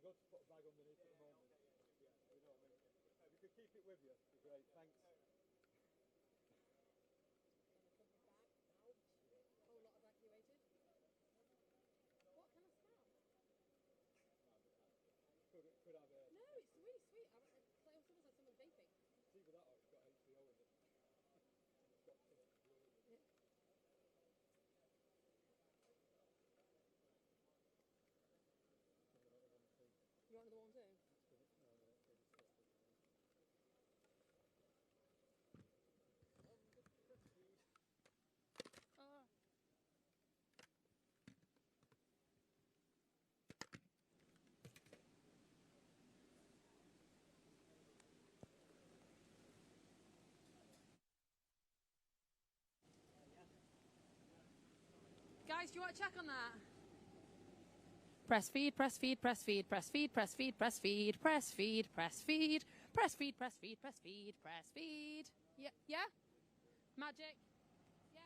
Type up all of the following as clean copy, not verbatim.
good to put a bag underneath at the moment. Yeah, you know what I mean. If you could keep it with you, it'd be great. Thanks. A whole lot evacuated. What can I smell? Could have a... No, it's really sweet. It's like almost like someone vaping. It's either that or it's got HBO in it. It's got some blue in it. Yeah. You want another one too? Oh. Guys, do you want to check on that? Press feed, press feed, press feed, press feed, press feed, press feed, press feed, press feed, press feed, press feed, press feed, press feed. Yeah, yeah? Magic. Yeah.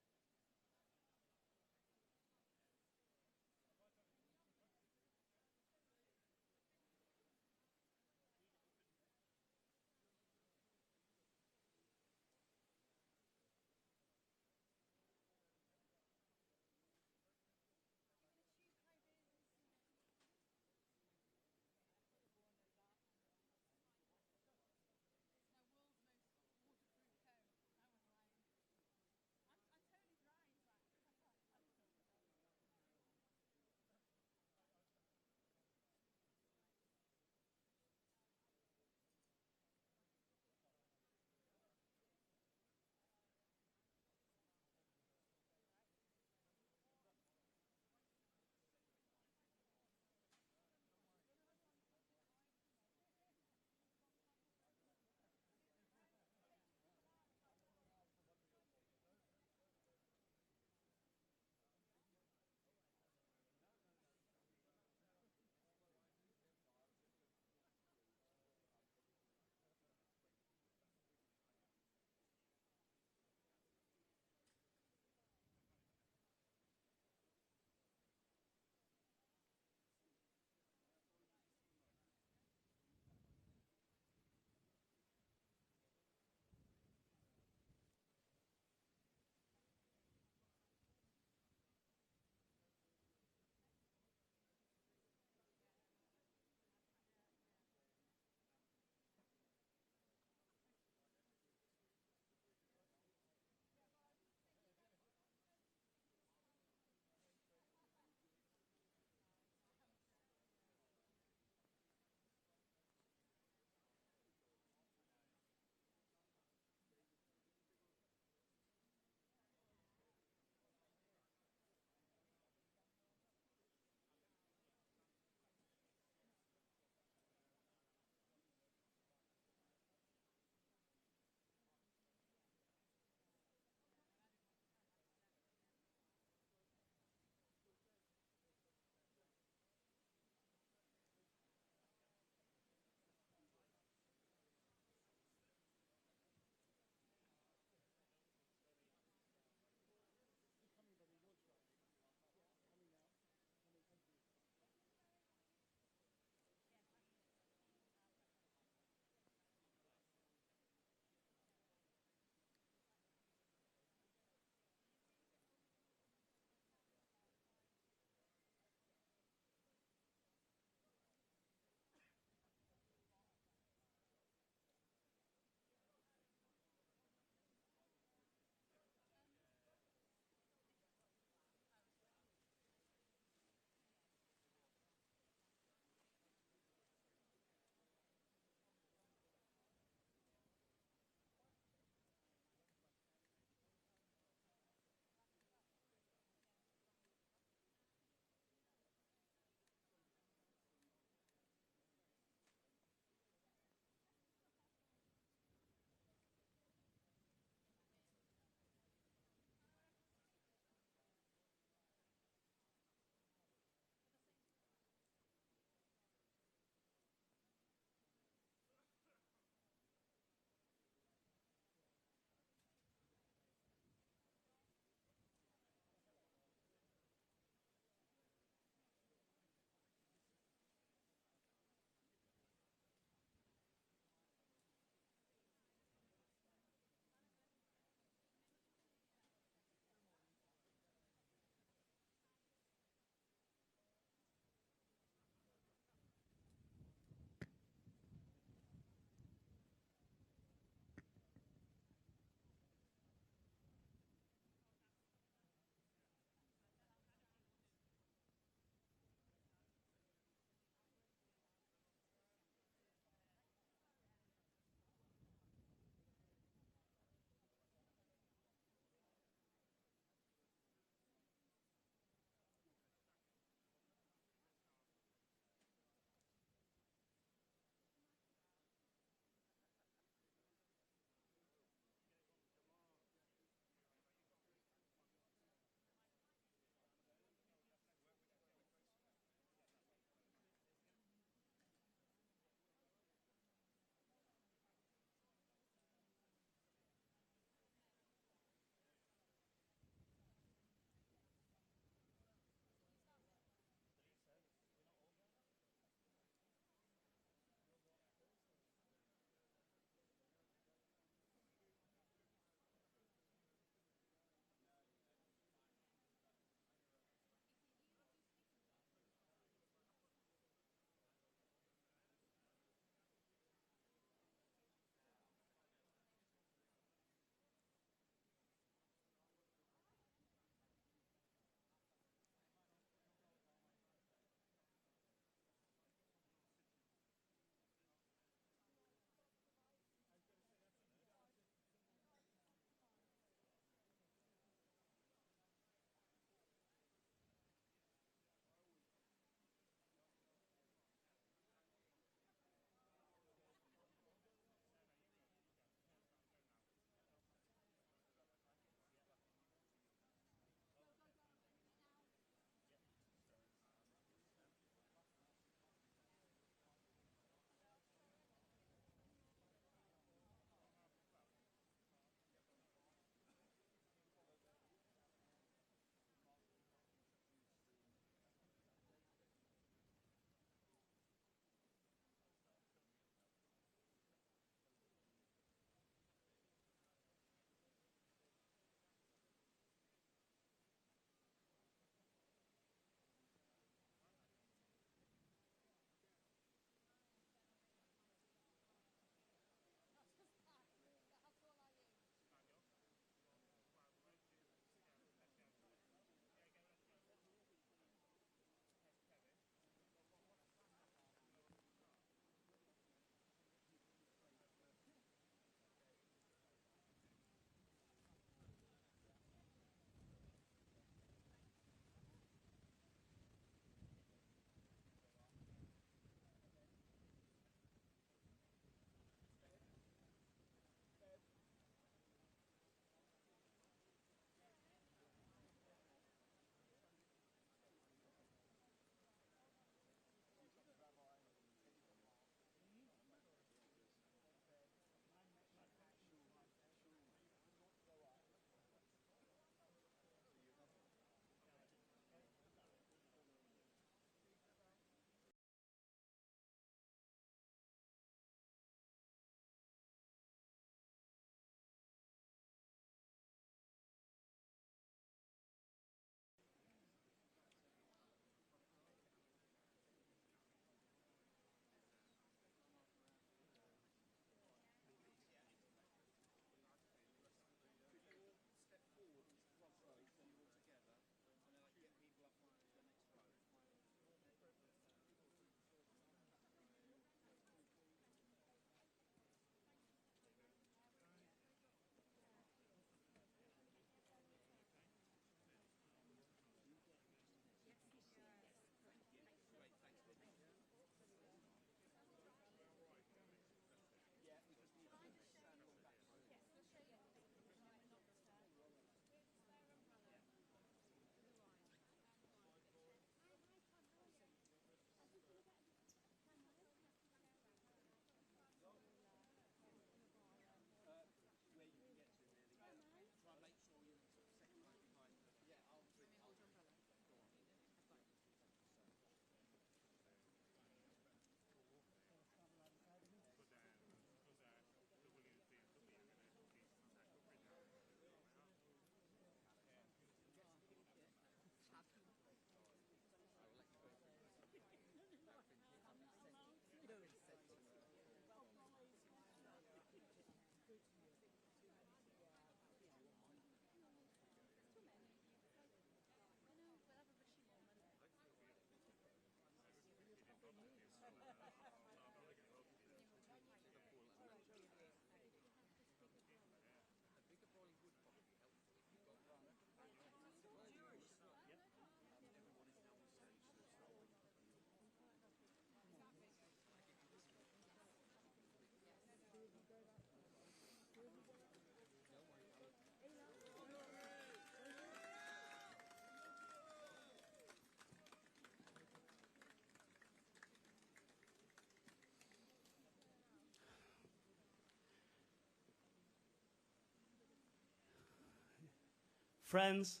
Friends,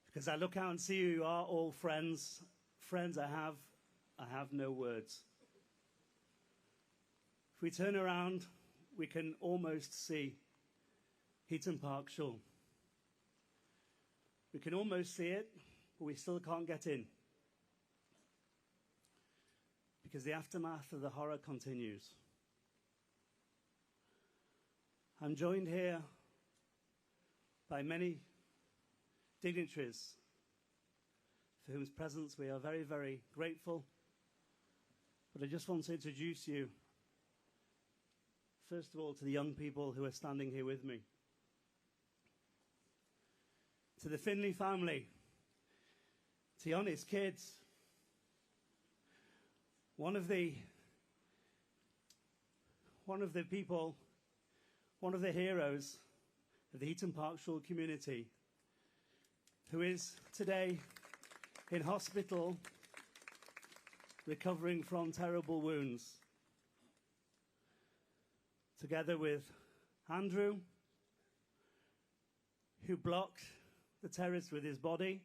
because I look out and see you are all friends. Friends, I have no words. If we turn around, we can almost see Heaton Park Shul. We can almost see it, but we still can't get in. Because the aftermath of the horror continues. I'm joined here by many dignitaries for whose presence we are very, very grateful. But I just want to introduce you, first of all, to the young people who are standing here with me. To the Finley family, to Yoni's kids. One of the people, one of the heroes of the Heaton Park Shul community, who is today in hospital recovering from terrible wounds, together with Andrew, who blocked the terrorists with his body,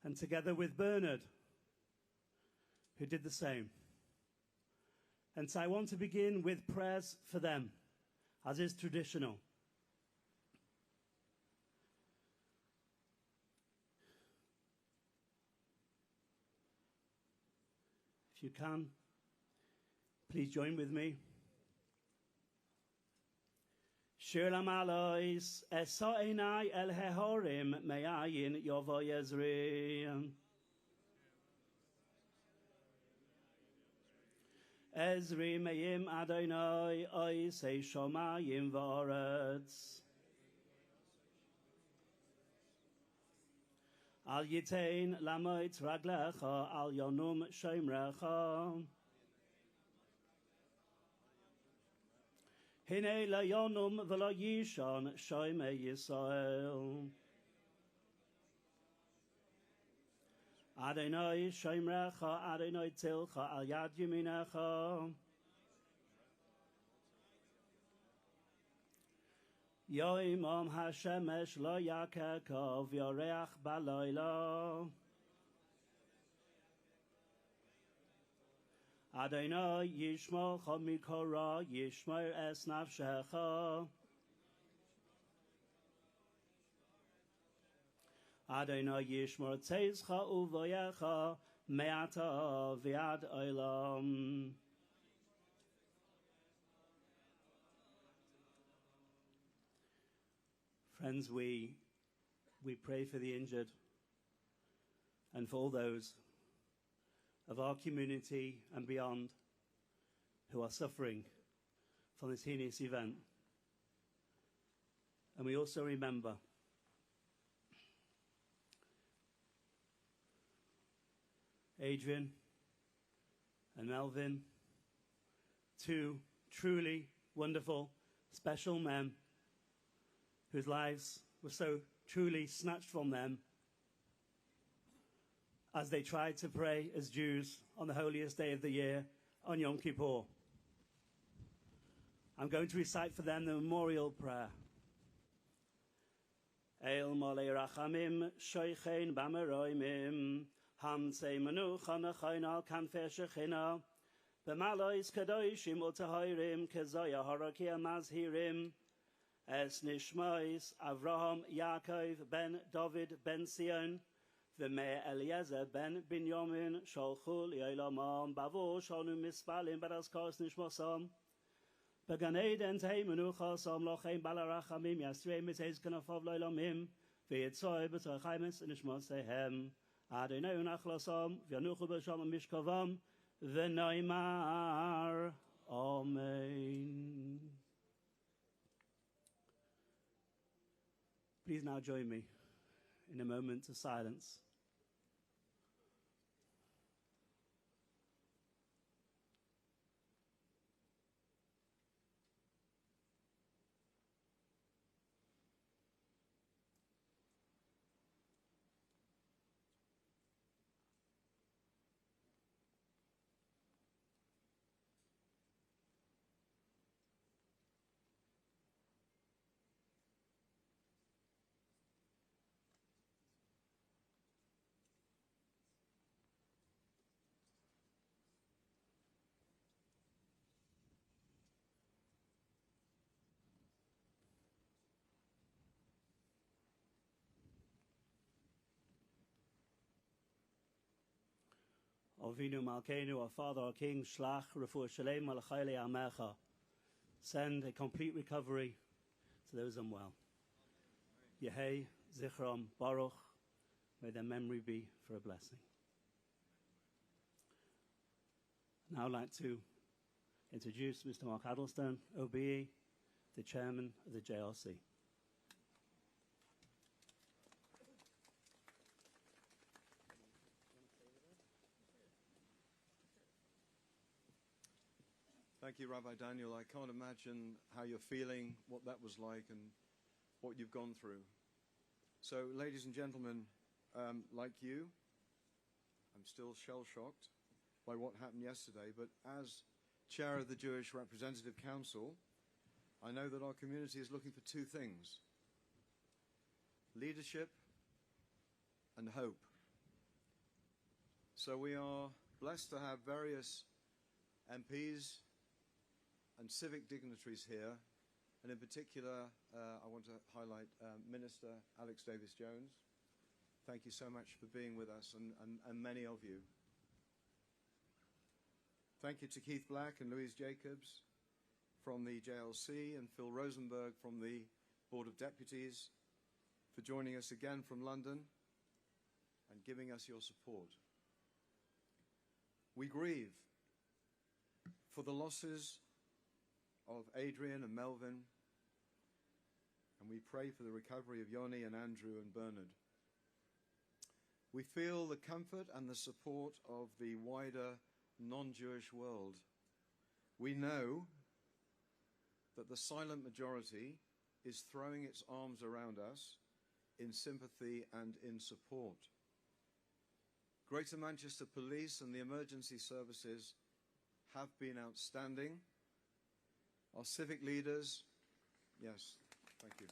and together with Bernard, who did the same. And so I want to begin with prayers for them, as is traditional. If you can, please join with me. Shir Lamalois, Esainai El Hehorim, Me'ayin Yovo Yezri. Ezri Me'im Adonai, Oisei Shomayim Voretz. Al Yitain Lamoit Raglecha, Al Yonum Shemrecha. Hine la Yonum v'la Yishon Sheme Yisrael. Adonai Shemrecha, Adonai Tilcha, Al Yad Yeminecha. Yoimam Hashemesh lo yakekov yoreach balayla. Adonai yishmocha mikora yishmer es nafshecha. Adonai yishmer tzezcha uvoyecha me'ata v'yad olam. Friends, we pray for the injured and for all those of our community and beyond who are suffering from this heinous event. And we also remember Adrian and Melvin, two truly wonderful, special men whose lives were so truly snatched from them as they tried to pray as Jews on the holiest day of the year, on Yom Kippur. I'm going to recite for them the memorial prayer. El molei rachamim shoichein b'meroimim hamtzei menucha nechain al kanfei shechina b'malois kadoshim u'tahirim kezoya harakia mazhirim Es Nishmois Avraham Yaakov ben David ben Sion V'mei Eliezer ben Binyamin Sholchu L'Olamam Bavo Shonu Mispalim Baraskos Nishmosam Began Eden Tei Menuchasam Lochein Balarachamim Yasrei Mitez Kanafov L'Olamim V'yitzoi B'tochaimis Nishmosehem Adonai Unachlasam V'yanuchu B'Sham Mishkavam V'noimar Amen. Please now join me in a moment of silence. Avinu Malkeinu, our Father, our King, Shlach, Refuah Shalem, Malachai Amecha. Send a complete recovery to those unwell. Yehei, Zichram, Baruch, may their memory be for a blessing. Now I'd like to introduce Mr. Mark Addlestone, OBE, the chairman of the JRC. Thank you, Rabbi Daniel. I can't imagine how you're feeling, what that was like, and what you've gone through. So, ladies and gentlemen, like you, I'm still shell-shocked by what happened yesterday, but as chair of the Jewish Representative Council, I know that our community is looking for two things: leadership and hope. So we are blessed to have various MPs and civic dignitaries here, and in particular, I want to highlight Minister Alex Davis-Jones. Thank you so much for being with us, and many of you. Thank you to Keith Black and Louise Jacobs from the JLC and Phil Rosenberg from the Board of Deputies for joining us again from London and giving us your support. We grieve for the losses of Adrian and Melvin, and we pray for the recovery of Yoni and Andrew and Bernard. We feel the comfort and the support of the wider non-Jewish world. We know that the silent majority is throwing its arms around us in sympathy and in support. Greater Manchester Police and the emergency services have been outstanding. Our civic leaders, yes, thank you.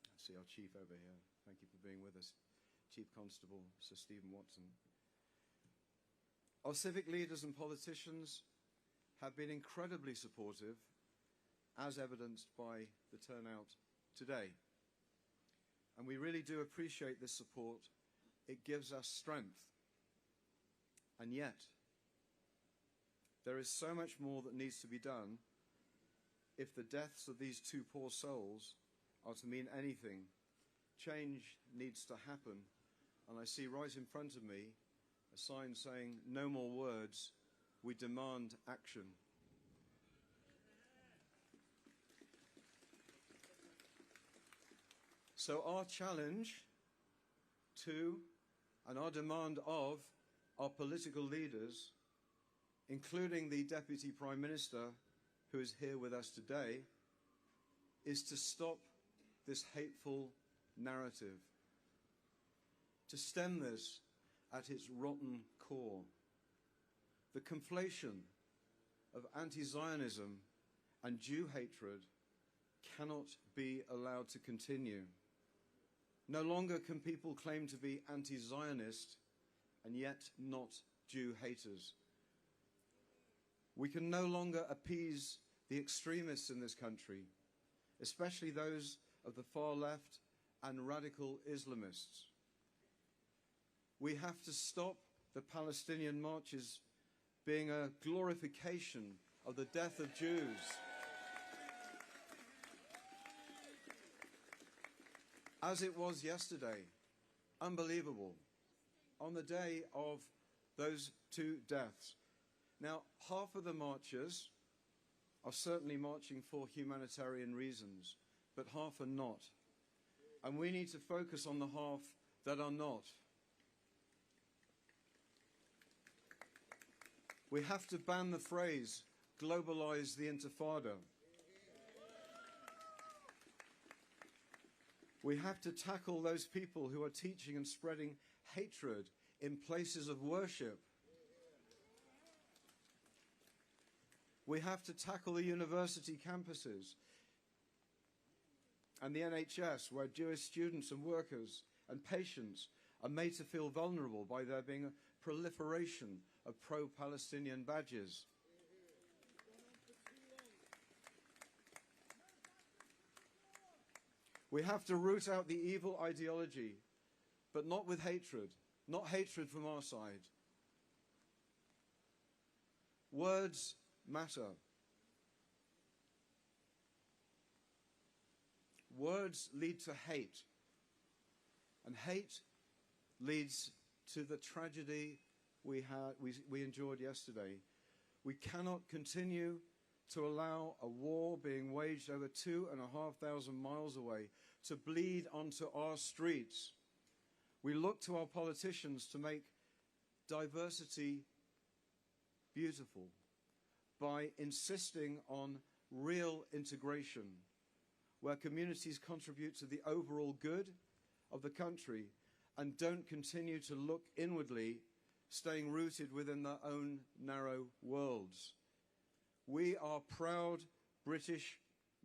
I see our chief over here. Thank you for being with us, Chief Constable Sir Stephen Watson. Our civic leaders and politicians have been incredibly supportive, as evidenced by the turnout today. And we really do appreciate this support. It gives us strength. And yet, there is so much more that needs to be done if the deaths of these two poor souls are to mean anything. Change needs to happen. And I see right in front of me a sign saying, "No more words, we demand action." So our challenge to, and our demand of, our political leaders, including the Deputy Prime Minister, who is here with us today, is to stop this hateful narrative, to stem this at its rotten core. The conflation of anti-Zionism and Jew hatred cannot be allowed to continue. No longer can people claim to be anti-Zionist and yet not Jew haters. We can no longer appease the extremists in this country, especially those of the far left and radical Islamists. We have to stop the Palestinian marches being a glorification of the death of Jews. As it was yesterday, unbelievable, on the day of those two deaths. Now, half of the marchers are certainly marching for humanitarian reasons, but half are not. And we need to focus on the half that are not. We have to ban the phrase, globalize the Intifada. We have to tackle those people who are teaching and spreading hatred in places of worship. We have to tackle the university campuses and the NHS, where Jewish students and workers and patients are made to feel vulnerable by there being a proliferation of pro-Palestinian badges. We have to root out the evil ideology, but not with hatred, not hatred from our side. Words matter. Words lead to hate, and hate leads to the tragedy we endured yesterday. We cannot continue to allow a war being waged over 2,500 miles away to bleed onto our streets. We look to our politicians to make diversity beautiful by insisting on real integration, where communities contribute to the overall good of the country and don't continue to look inwardly, staying rooted within their own narrow worlds. We are proud British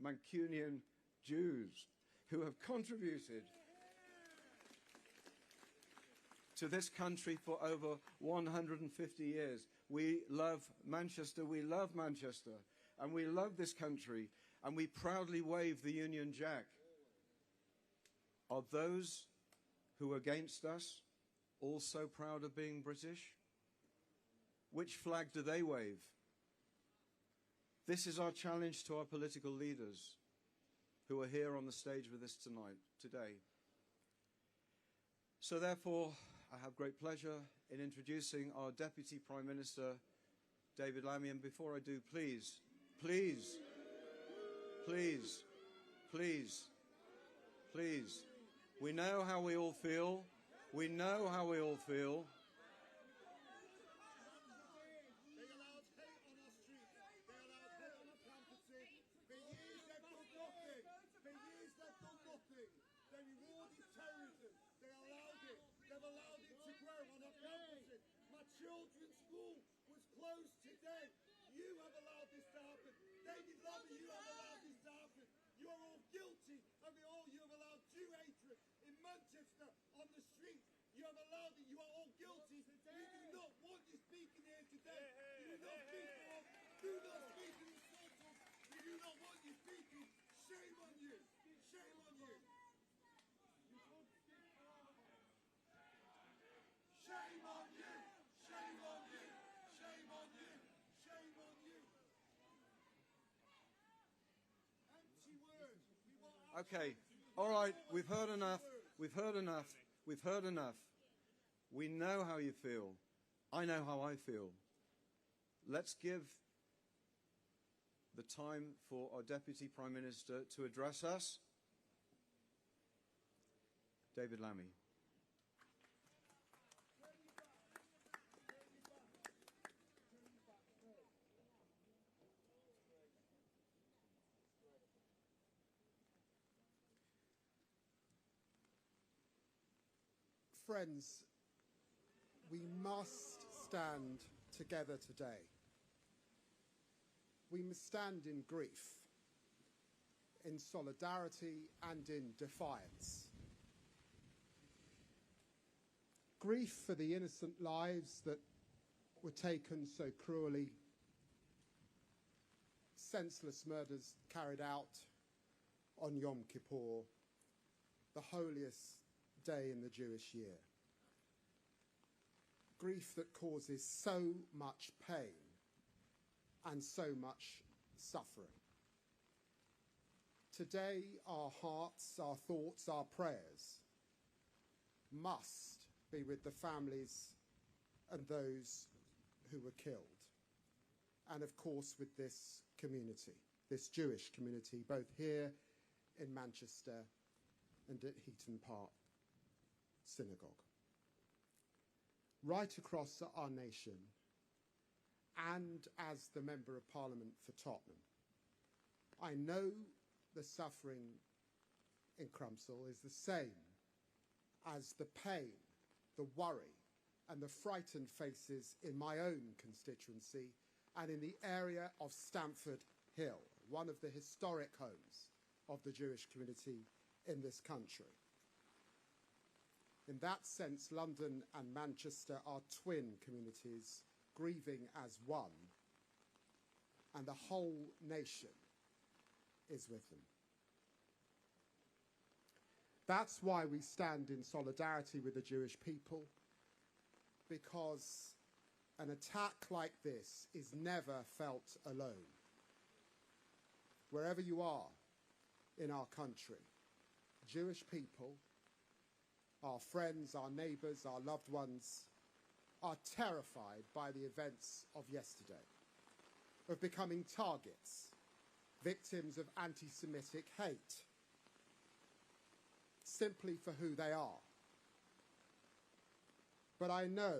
Mancunian Jews who have contributed to this country for over 150 years. We love Manchester, and we love this country, and we proudly wave the Union Jack. Are those who are against us also proud of being British? Which flag do they wave? This is our challenge to our political leaders who are here on the stage with us today. So therefore, I have great pleasure in introducing our Deputy Prime Minister, David Lammy. And before I do, please, we know how we all feel. We know how we all feel. Children's school was closed today. You have allowed this to happen. David Lammy, you have allowed this to happen. You are all guilty of it all. You have allowed Jew hatred in Manchester on the street. You have allowed it. You are all guilty. We do not want you speaking here today. You do not speak for us. Do not speak in the circles. We do not want you speaking. Shame on you. Shame on you. Shame on you. Shame on you! Shame on you! Shame on you! Empty words. Okay, all right, we've heard enough. We've heard enough. We've heard enough. We know how you feel. I know how I feel. Let's give the time for our Deputy Prime Minister to address us. David Lammy. Friends, we must stand together today. We must stand in grief, in solidarity and in defiance. Grief for the innocent lives that were taken so cruelly, senseless murders carried out on Yom Kippur, the holiest day in the Jewish year. Grief that causes so much pain and so much suffering. Today, our hearts, our thoughts, our prayers must be with the families and those who were killed. And of course with this community, this Jewish community, both here in Manchester and at Heaton Park Synagogue. Right across our nation, and as the Member of Parliament for Tottenham, I know the suffering in Crumpsall is the same as the pain, the worry, and the frightened faces in my own constituency and in the area of Stamford Hill, one of the historic homes of the Jewish community in this country. In that sense, London and Manchester are twin communities grieving as one, and the whole nation is with them. That's why we stand in solidarity with the Jewish people, because an attack like this is never felt alone. Wherever you are in our country, Jewish people, our friends, our neighbours, our loved ones, are terrified by the events of yesterday, of becoming targets, victims of anti-Semitic hate, simply for who they are. But I know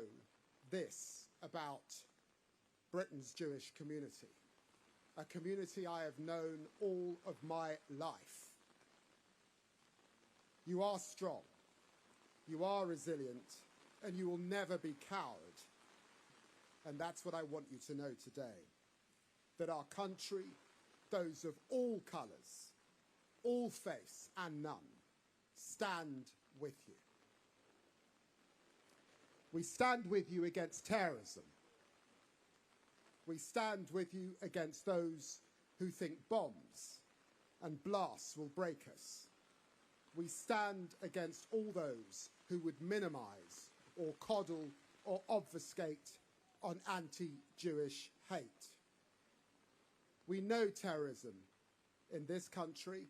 this about Britain's Jewish community, a community I have known all of my life. You are strong, you are resilient, and you will never be cowed. And that's what I want you to know today, that our country, those of all colours, all faiths and none, stand with you. We stand with you against terrorism. We stand with you against those who think bombs and blasts will break us. We stand against all those who would minimise or coddle or obfuscate on anti-Jewish hate. We know terrorism in this country.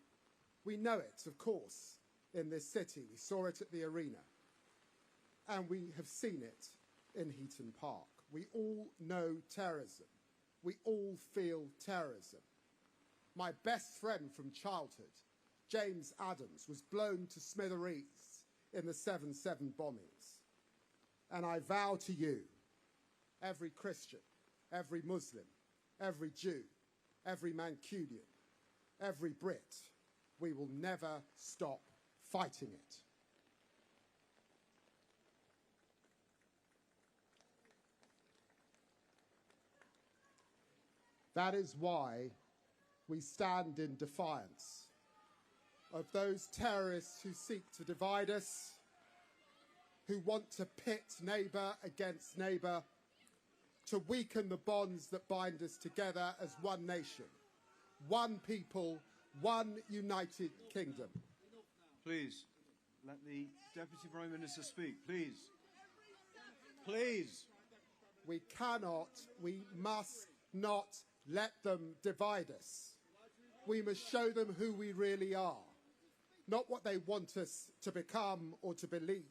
We know it, of course, in this city. We saw it at the arena. And we have seen it in Heaton Park. We all know terrorism. We all feel terrorism. My best friend from childhood, James Adams, was blown to smithereens in the 7/7 bombings. And I vow to you, every Christian, every Muslim, every Jew, every Mancunian, every Brit, we will never stop fighting it. That is why we stand in defiance of those terrorists who seek to divide us, who want to pit neighbour against neighbour, to weaken the bonds that bind us together as one nation, one people, one united kingdom. Please, let the Deputy Prime Minister speak, please. Please. We cannot, we must not let them divide us. We must show them who we really are, not what they want us to become or to believe,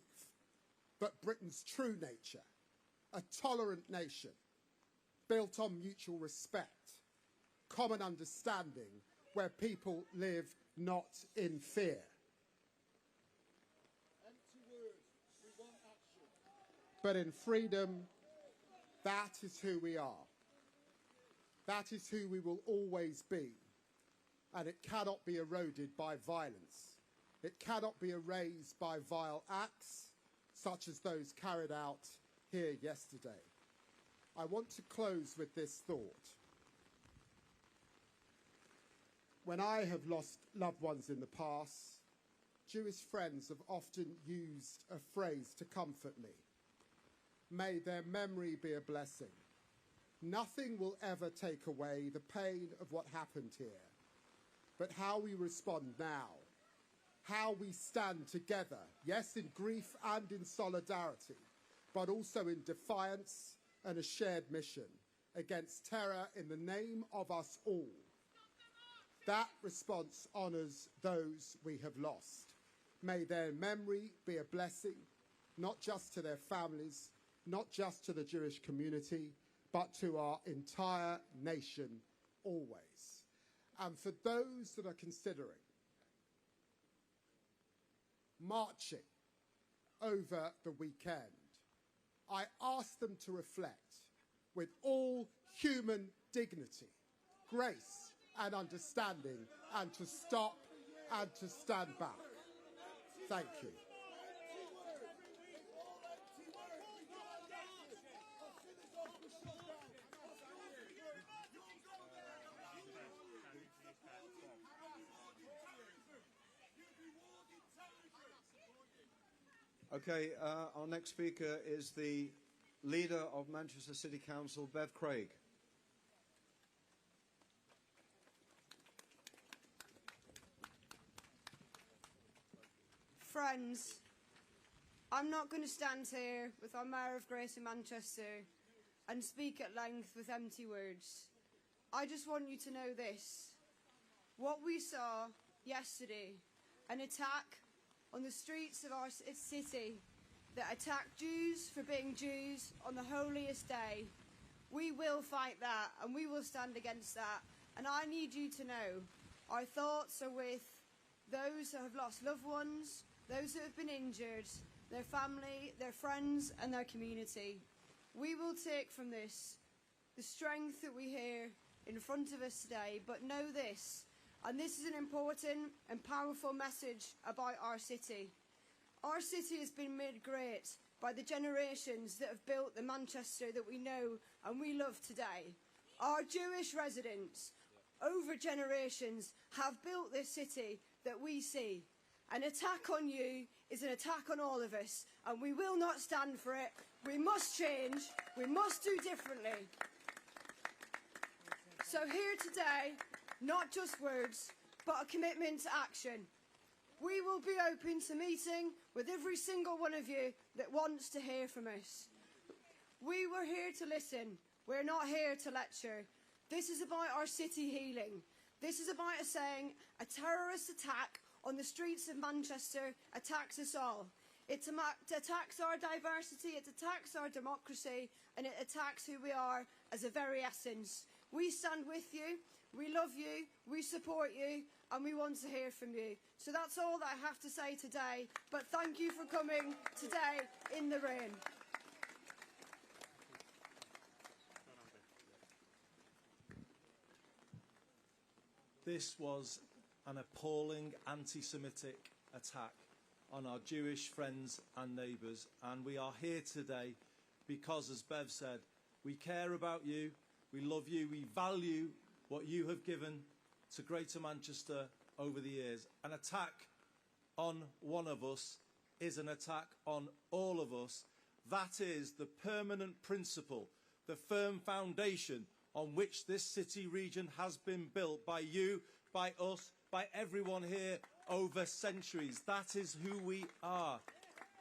but Britain's true nature, a tolerant nation built on mutual respect, common understanding, where people live not in fear. But in freedom, that is who we are. That is who we will always be. And it cannot be eroded by violence. It cannot be erased by vile acts, such as those carried out here yesterday. I want to close with this thought. When I have lost loved ones in the past, Jewish friends have often used a phrase to comfort me. May their memory be a blessing. Nothing will ever take away the pain of what happened here, but how we respond now, how we stand together, yes, in grief and in solidarity, but also in defiance and a shared mission against terror in the name of us all. That response honours those we have lost. May their memory be a blessing, not just to their families, not just to the Jewish community, but to our entire nation always. And for those that are considering marching over the weekend, I ask them to reflect with all human dignity, grace and understanding, and to stop and to stand back. Thank you. Okay, our next speaker is the leader of Manchester City Council, Bev Craig. friends, I'm not going to stand here with our Mayor of Greater Manchester and speak at length with empty words. I just want you to know this. What we saw yesterday, an attack on the streets of our city that attacked Jews for being Jews on the holiest day, we will fight that and we will stand against that. And I need you to know our thoughts are with those that have lost loved ones, those that have been injured, their family, their friends and their community. We will take from this the strength that we hear in front of us today, but know this, and this is an important and powerful message about our city. Our city has been made great by the generations that have built the Manchester that we know and we love today. Our Jewish residents, over generations, have built this city that we see. An attack on you is an attack on all of us, and we will not stand for it. We must change. We must do differently. So here today, not just words, but a commitment to action. We will be open to meeting with every single one of you that wants to hear from us. We were here to listen. We're not here to lecture. This is about our city healing. This is about us saying a terrorist attack on the streets of Manchester attacks us all. It attacks our diversity, it attacks our democracy, and it attacks who we are as a very essence. We stand with you, we love you, we support you, and we want to hear from you. So that's all that I have to say today, but thank you for coming today in the rain. This was an appalling anti-Semitic attack on our Jewish friends and neighbours, and we are here today because, as Bev said, we care about you, we love you, we value what you have given to Greater Manchester over the years. An attack on one of us is an attack on all of us. That is the permanent principle, the firm foundation on which this city region has been built by you, by us, by everyone here over centuries. That is who we are.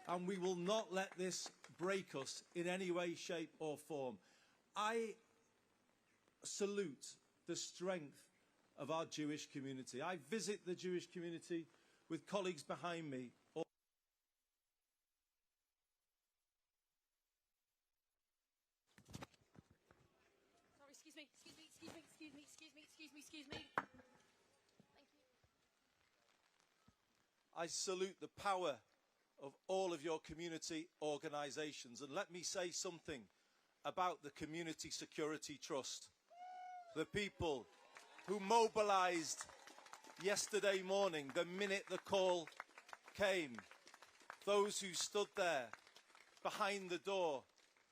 And we will not let this break us in any way, shape or form. I salute the strength of our Jewish community. I visit the Jewish community with colleagues behind me. Sorry, excuse me. Thank you. I salute the power of all of your community organisations. And let me say something about the Community Security Trust. The people who mobilised yesterday morning, the minute the call came. Those who stood there behind the door,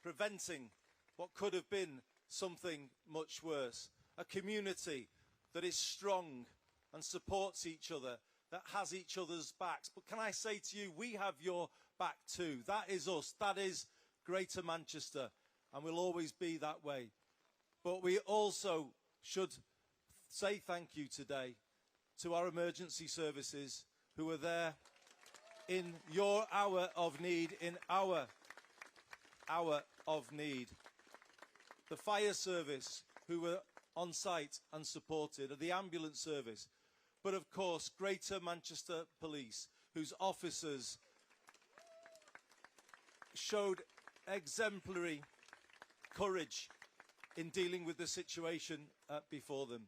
preventing what could have been something much worse. A community that is strong and supports each other, that has each other's backs. But can I say to you, we have your back too. That is us. That is Greater Manchester, and will always be that way. But we also should say thank you today to our emergency services who are there in your hour of need, in our hour of need. The fire service who were on site and supported, the ambulance service, but of course Greater Manchester Police, whose officers showed exemplary courage in dealing with the situation before them.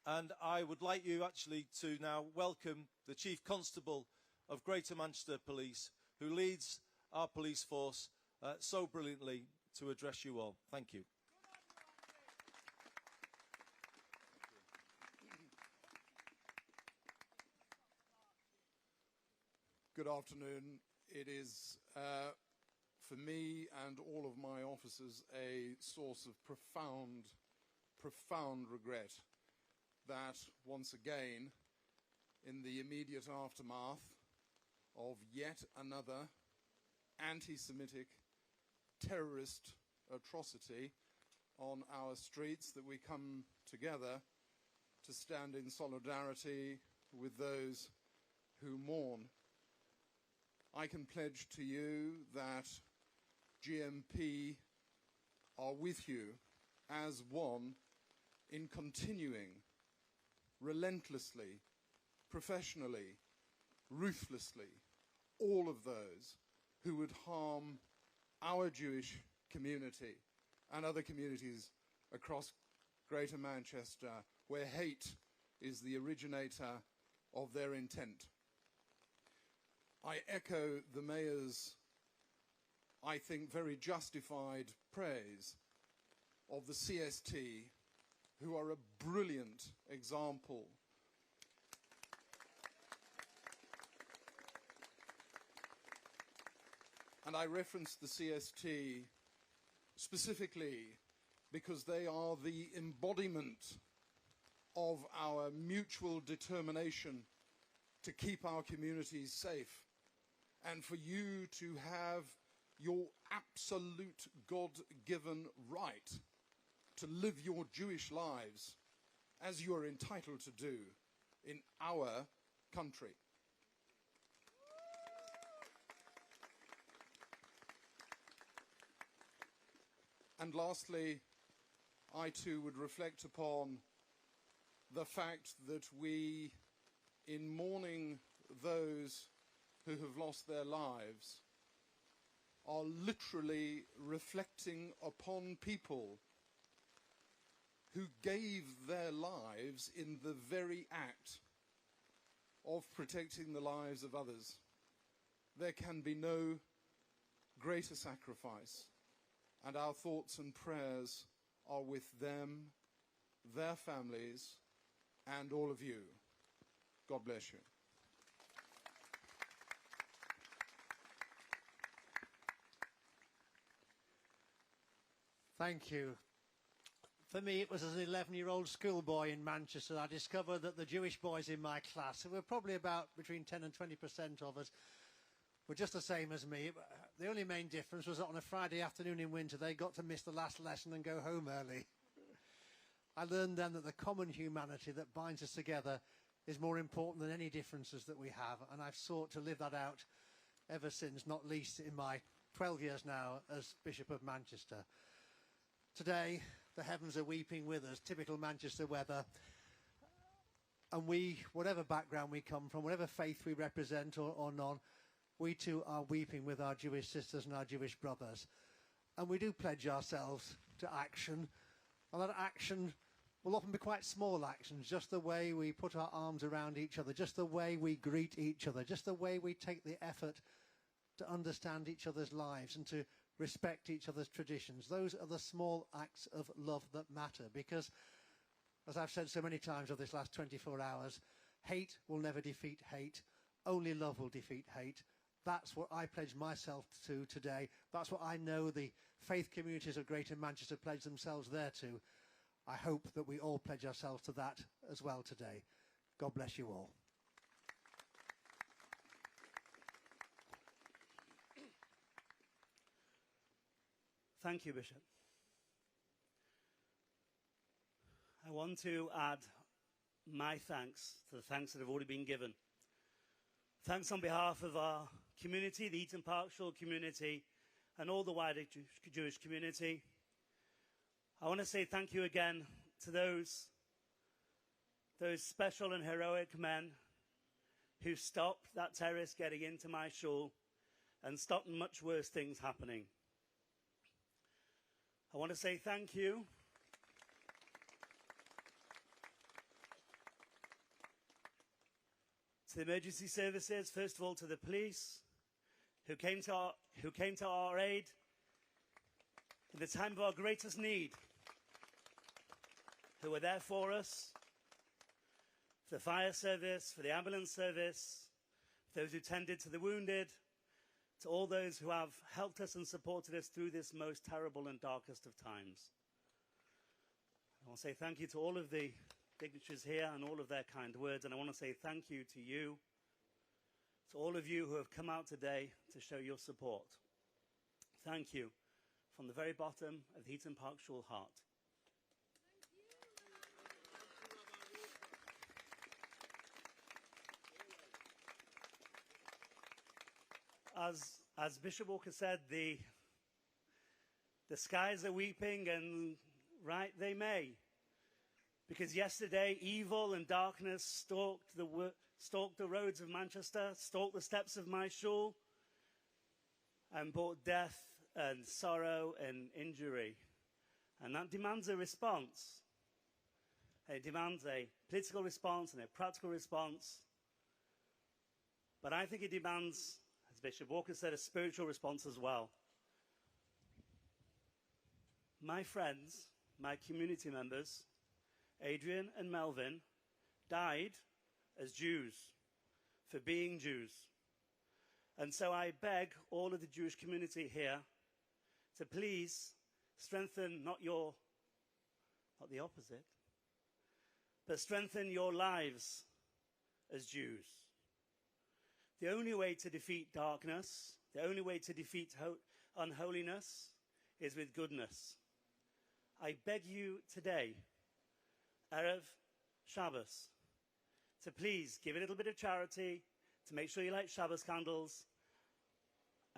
And I would like you actually to now welcome the Chief Constable of Greater Manchester Police, who leads our police force so brilliantly, to address you all. Thank you. Good afternoon. It is, for me and all of my officers, a source of profound regret that once again, in the immediate aftermath of yet another anti-Semitic terrorist atrocity on our streets, that we come together to stand in solidarity with those who mourn I can pledge to you that GMP are with you as one in continuing relentlessly, professionally, ruthlessly, all of those who would harm our Jewish community and other communities across Greater Manchester, where hate is the originator of their intent. I echo the Mayor's, I think, very justified praise of the CST, who are a brilliant example and I reference the CST specifically because they are the embodiment of our mutual determination to keep our communities safe, and for you to have your absolute God-given right to live your Jewish lives as you are entitled to do in our country. And lastly, I too would reflect upon the fact that we, in mourning those who have lost their lives, are literally reflecting upon people who gave their lives in the very act of protecting the lives of others. There can be no greater sacrifice, and our thoughts and prayers are with them, their families, and all of you. God bless you. Thank you. For me, it was as an 11-year-old schoolboy in Manchester, I discovered that the Jewish boys in my class, who were probably about between 10 and 20% of us, were just the same as me. The only main difference was that on a Friday afternoon in winter, they got to miss the last lesson and go home early. I learned then that the common humanity that binds us together is more important than any differences that we have, and I've sought to live that out ever since, not least in my 12 years now as Bishop of Manchester. Today, the heavens are weeping with us, typical Manchester weather. And we, whatever background we come from, whatever faith we represent or none, we too are weeping with our Jewish sisters and our Jewish brothers. And we do pledge ourselves to action. And that action will often be quite small actions, just the way we put our arms around each other, just the way we greet each other, just the way we take the effort to understand each other's lives and to respect each other's traditions. Those are the small acts of love that matter, because, as I've said so many times over this last 24 hours, hate will never defeat hate. Only love will defeat hate. That's what I pledge myself to today. That's what I know the faith communities of Greater Manchester pledge themselves there to. I hope that we all pledge ourselves to that as well today. God bless you all. Thank you, Bishop. I want to add my thanks to the thanks that have already been given. Thanks on behalf of our community, the Heaton Park Shore community, and all the wider Jewish community. I want to say thank you again to those special and heroic men who stopped that terrorist getting into my shul and stopped much worse things happening. I want to say thank you to the emergency services, first of all to the police, who came to our aid in the time of our greatest need, who were there for us, for the fire service, for the ambulance service, for those who tended to the wounded, to all those who have helped us and supported us through this most terrible and darkest of times. I want to say thank you to all of the dignitaries here and all of their kind words, and I want to say thank you to you, to all of you who have come out today to show your support. Thank you from the very bottom of the Heaton Park Shul heart. as Bishop Walker said, the skies are weeping, and right they may. Because yesterday, evil and darkness stalked the roads of Manchester, stalked the steps of my shul, and brought death and sorrow and injury. And that demands a response. It demands a political response and a practical response. But I think it demands, as Bishop Walker said, a spiritual response as well. My friends, my community members, Adrian and Melvin, died as Jews, for being Jews. And so I beg all of the Jewish community here to please strengthen not the opposite, but strengthen your lives as Jews. The only way to defeat darkness, the only way to defeat unholiness is with goodness. I beg you today, Erev Shabbos, to please give a little bit of charity, to make sure you light Shabbos candles,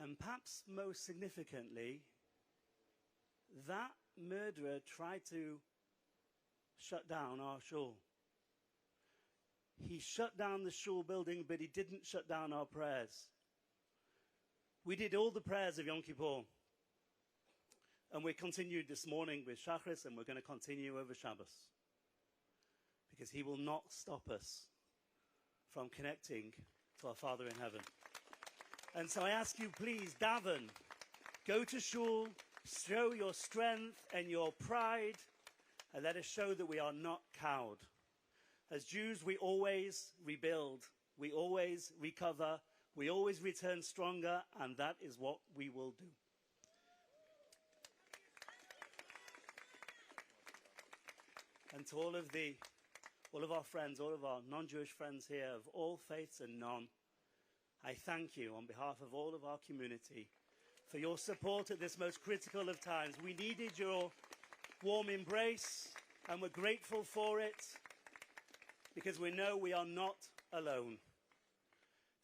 and perhaps most significantly, that murderer tried to shut down our shul. He shut down the shul building, but he didn't shut down our prayers. We did all the prayers of Yom Kippur, and we continued this morning with Shachris, and we're going to continue over Shabbos, because he will not stop us from connecting to our Father in heaven. And so I ask you, please, daven, go to shul, show your strength and your pride, and let us show that we are not cowed. As Jews, we always rebuild, we always recover, we always return stronger, and that is what we will do. And to all of our friends, all of our non-Jewish friends here of all faiths and none, I thank you on behalf of all of our community for your support at this most critical of times. We needed your warm embrace, and we're grateful for it, because we know we are not alone.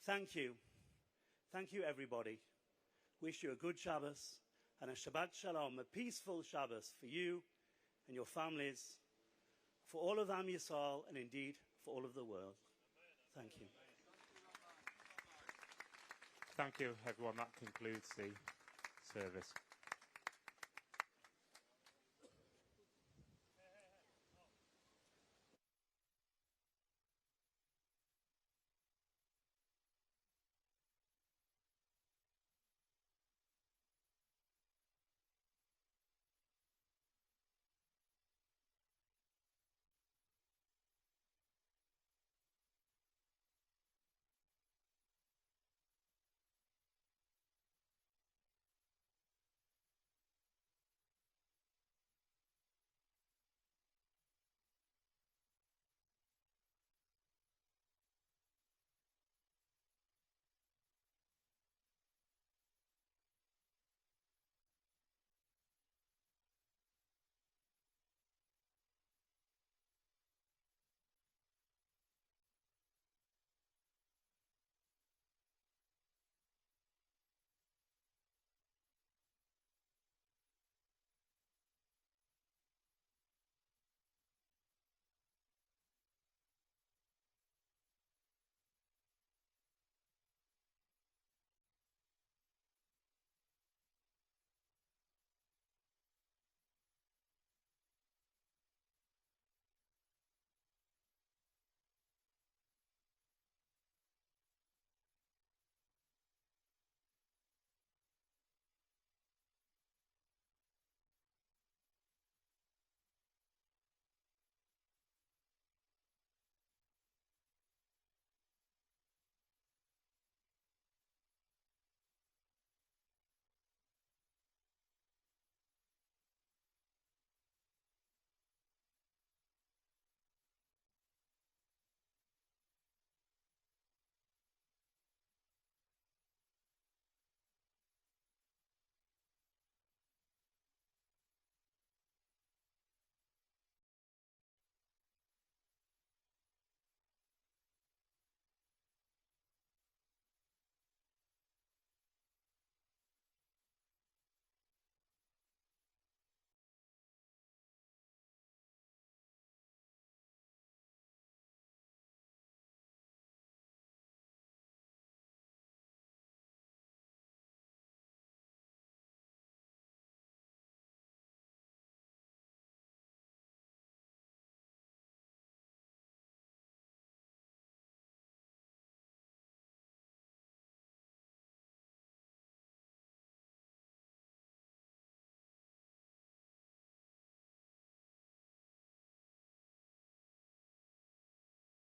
Thank you. Thank you, everybody. Wish you a good Shabbos and a Shabbat Shalom, a peaceful Shabbos for you and your families, for all of Am Yisrael, and indeed for all of the world. Thank you. Thank you, everyone. That concludes the service.